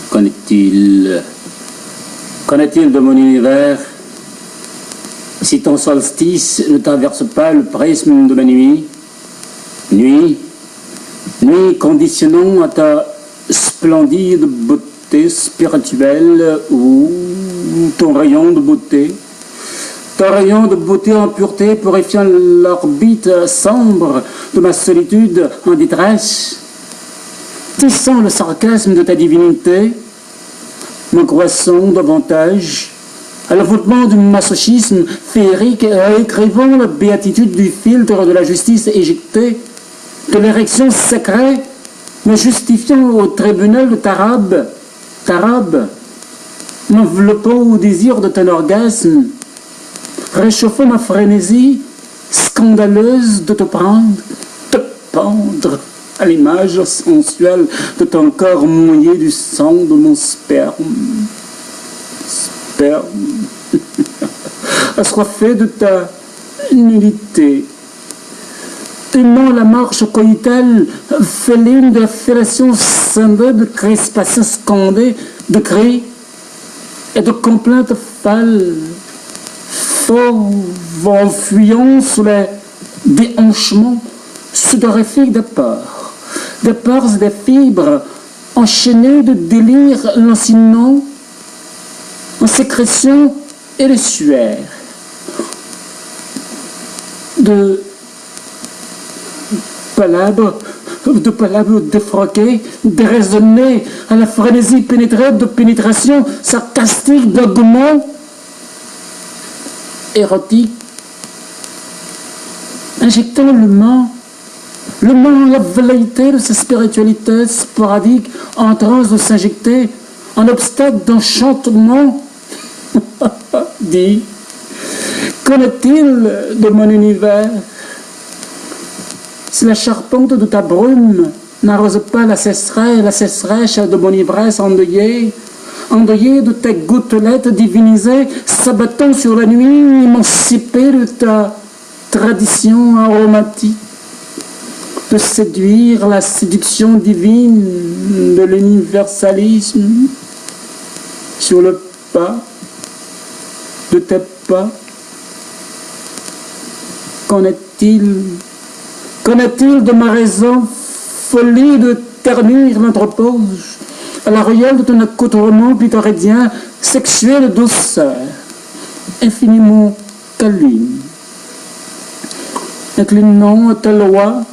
Qu'en est-il? Qu'en est-il de mon univers? Si ton solstice ne traverse pas le prisme de ma nuit, nuit conditionnant à ta splendide beauté spirituelle ou ton rayon de beauté, en pureté purifiant l'orbite sombre de ma solitude en détresse, tissant le sarcasme de ta divinité, me croissant davantage à l'envoûtement du masochisme féerique et écrivant la béatitude du filtre de la justice éjectée, de l'érection sacrée, me justifiant au tribunal de Tarab, m'enveloppant au désir de ton orgasme, réchauffant ma frénésie scandaleuse de te pendre à l'image sensuelle de ton corps mouillé du sang de mon sperme. Assoiffé de ta nullité, aimant la marche coïtale féline de la fellation scindée de crispations scandées, de cris et de complaintes fâles, fauves en fuyant sous les déhanchements sudorifiques des pores et des fibres enchaînées de délire lancinant en sécrétion et de sueur, de palabres défroquées, déraisonnées à la frénésie pénétrée de pénétration sarcastique d'arguments érotiques, injectant le la velléité de sa spiritualité sporadique en train de s'injecter en obstacle d'enchantement. Dis, qu'en est-il de mon univers? Si la charpente de ta brume n'arrose pas la sécheresse de mon ivresse endeuillée de tes gouttelettes divinisées, s'abattant sur la nuit émancipée de ta tradition aromatique, de séduire la séduction divine de l'universalisme sur le pas de tes pas. Qu'en est-il? Qu'en est-il de ma raison folie de ternir l'anthropose à la ruelle de ton accoutrement pittorédien sexuel de douceur, infiniment câline, inclinant à ta loi,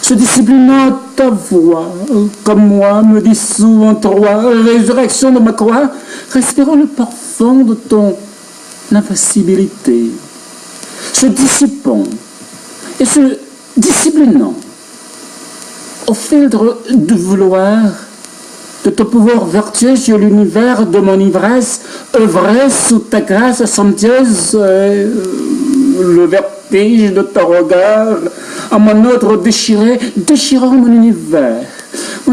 se disciplinant à ta voix, comme moi me dissous en toi, résurrection de ma croix, respirant le parfum de ton invincibilité, se dissipant et se disciplinant au filtre du vouloir de ton pouvoir vertueux sur l'univers de mon ivresse, œuvrer sous ta grâce somptueuse, le vertige de ton regard, à mon ordre déchirant mon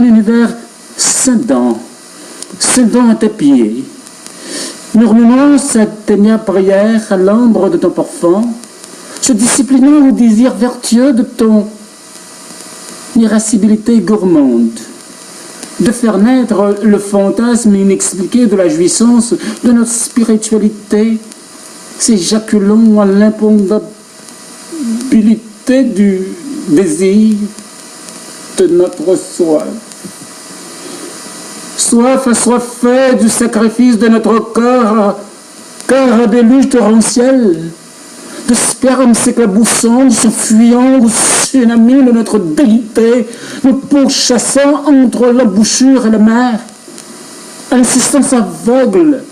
univers cédant à tes pieds, murmurant cette dernière prière à l'ombre de ton parfum, se disciplinant au désir vertueux de ton irascibilité gourmande, de faire naître le fantasme inexpliqué de la jouissance de notre spiritualité, s'éjaculant à l'impondabilité du désir de notre soif. Soif assoiffée du sacrifice de notre corps à déluge torrentiel, de sperme s'éclaboussant, s'enfuyant au tsunami de notre déité, nous pourchassant entre l'embouchure et la mer, à l'insistance aveugle,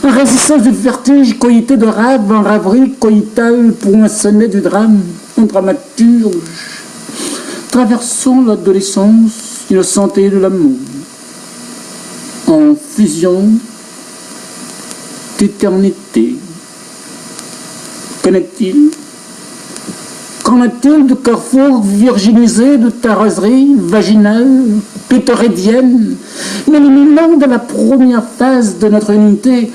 en résistance du vertige coïté de rêve en rêverie coïtale poinçonnée du drame, en dramaturge, traversons l'adolescence innocente de l'amour, en fusion d'éternité. Qu'en est-il? Qu'en est-il du carrefour virginisé de ta roseraie vaginale, pittorédienne, m'éliminant de la première phase de notre unité,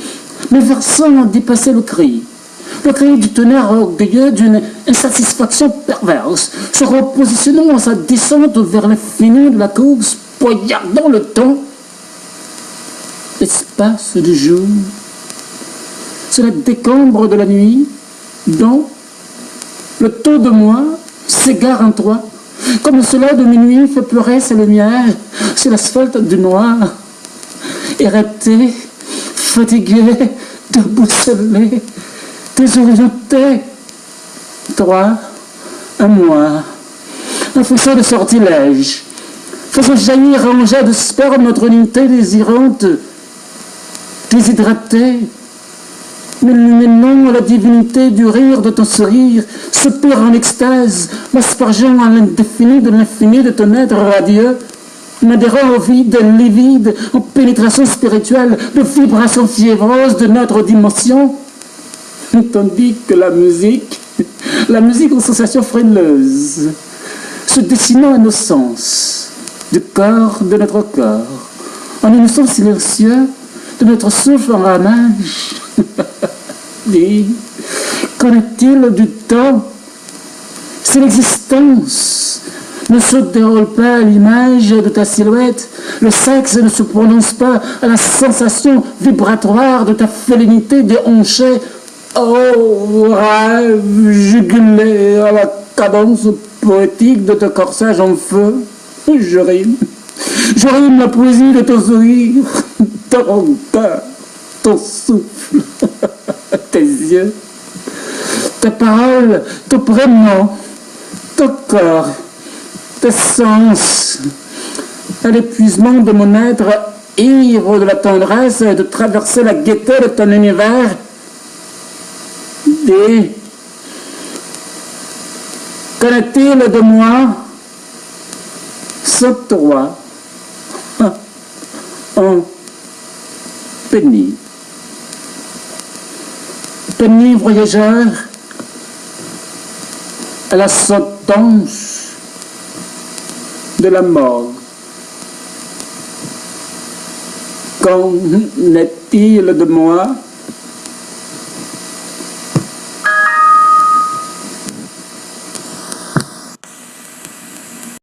mais versant à dépasser le cri du tonnerre orgueilleux d'une insatisfaction perverse, se repositionnant en sa descente vers l'infini de la course, poignardant le temps l'espace du jour, sur la décombre de la nuit, dont le taux de moi s'égare en toi, comme cela de minuit fait pleurer sa lumière sur l'asphalte du noir, éreinté, fatigué, déboussolé, désorienté, toi, à moi, un faisceau de sortilèges, faisant jaillir en jet de sperme notre unité désirante, déshydratée, m'illuminant la divinité du rire de ton sourire, soupir en extase, m'aspergeant en l'indéfini de l'infini de ton être radieux, m'adhérant au vide livide, en pénétration spirituelle, de vibration fiévreuse de notre dimension, tandis que la musique aux sensations frileuses, se dessinant à nos sens, du corps de notre corps, en un son silencieux de notre souffle en ramage. Dis, qu'en est-il du temps? Si l'existence ne se déroule pas à l'image de ta silhouette, le sexe ne se prononce pas à la sensation vibratoire de ta félinité déhanchée, oh, rêve jugulé à la cadence poétique de ton corsage en feu, je rime la poésie de ton sourire, ton regard, ton souffle, tes yeux, ta parole, ton prénom, ton corps, tes sens, à l'épuisement de mon être ivre de la tendresse et de traverser la gaieté de ton univers. Dis, qu'en est-il de moi sans toi en pénible? Pénible voyageur à la sentence de la mort. Qu'en est-il de moi